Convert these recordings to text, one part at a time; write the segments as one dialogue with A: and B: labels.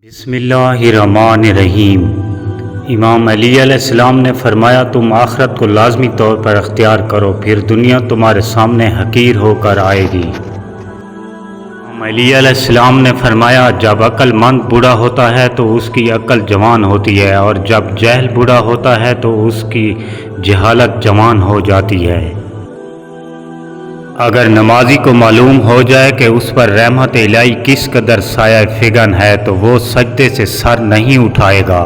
A: بسم اللہ الرحمن الرحیم۔ امام علی علیہ السلام نے فرمایا تم آخرت کو لازمی طور پر اختیار کرو، پھر دنیا تمہارے سامنے حقیر ہو کر آئے گی۔ امام علی علیہ السلام نے فرمایا جب عقل مند بوڑھا ہوتا ہے تو اس کی عقل جوان ہوتی ہے، اور جب جہل بوڑھا ہوتا ہے تو اس کی جہالت جوان ہو جاتی ہے۔ اگر نمازی کو معلوم ہو جائے کہ اس پر رحمت الہی کس قدر سایہ فگن ہے تو وہ سجدے سے سر نہیں اٹھائے گا۔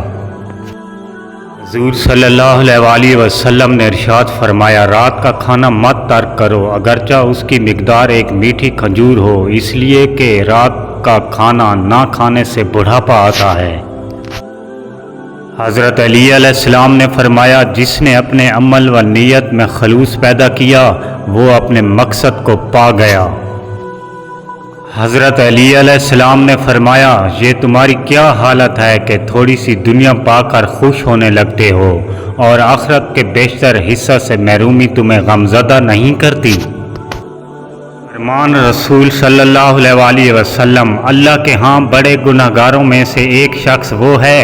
A: حضور صلی اللہ علیہ وآلہ وسلم نے ارشاد فرمایا رات کا کھانا مت ترک کرو اگرچہ اس کی مقدار ایک میٹھی کھجور ہو، اس لیے کہ رات کا کھانا نہ کھانے سے بڑھاپا آتا ہے۔ حضرت علی علیہ السلام نے فرمایا جس نے اپنے عمل و نیت میں خلوص پیدا کیا وہ اپنے مقصد کو پا گیا۔ حضرت علی علیہ السلام نے فرمایا یہ تمہاری کیا حالت ہے کہ تھوڑی سی دنیا پا کر خوش ہونے لگتے ہو اور آخرت کے بیشتر حصہ سے محرومی تمہیں غمزدہ نہیں کرتی؟ فرمان رسول صلی اللہ علیہ وآلہ وسلم اللہ کے ہاں بڑے گناہگاروں میں سے ایک شخص وہ ہے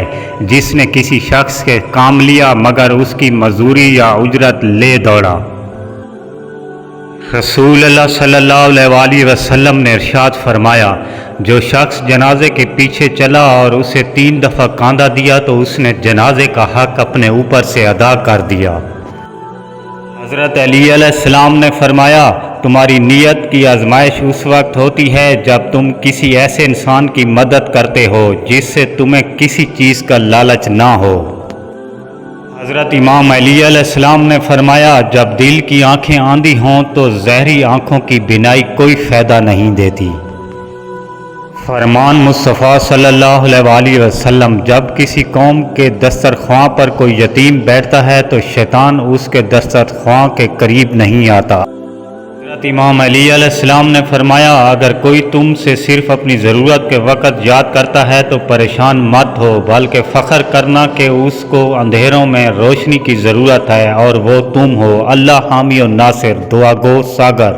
A: جس نے کسی شخص کے کام لیا مگر اس کی مزدوری یا اجرت لے دوڑا۔ رسول اللہ صلی اللہ علیہ وآلہ وسلم نے ارشاد فرمایا جو شخص جنازے کے پیچھے چلا اور اسے 3 دفعہ کاندھا دیا تو اس نے جنازے کا حق اپنے اوپر سے ادا کر دیا۔ حضرت علی علیہ السلام نے فرمایا تمہاری نیت کی آزمائش اس وقت ہوتی ہے جب تم کسی ایسے انسان کی مدد کرتے ہو جس سے تمہیں کسی چیز کا لالچ نہ ہو۔ حضرت امام علی علیہ السلام نے فرمایا جب دل کی آنکھیں آندھی ہوں تو ظاہری آنکھوں کی بینائی کوئی فائدہ نہیں دیتی۔ فرمان مصطفیٰ صلی اللہ علیہ وآلہ وسلم جب کسی قوم کے دسترخواں پر کوئی یتیم بیٹھتا ہے تو شیطان اس کے دسترخواں کے قریب نہیں آتا۔ حضرت امام علی علیہ السلام نے فرمایا اگر کوئی تم سے صرف اپنی ضرورت کے وقت یاد کرتا ہے تو پریشان مت ہو بلکہ فخر کرنا کہ اس کو اندھیروں میں روشنی کی ضرورت ہے اور وہ تم ہو۔ اللہ حامی و ناصر، دعا گو ساگر۔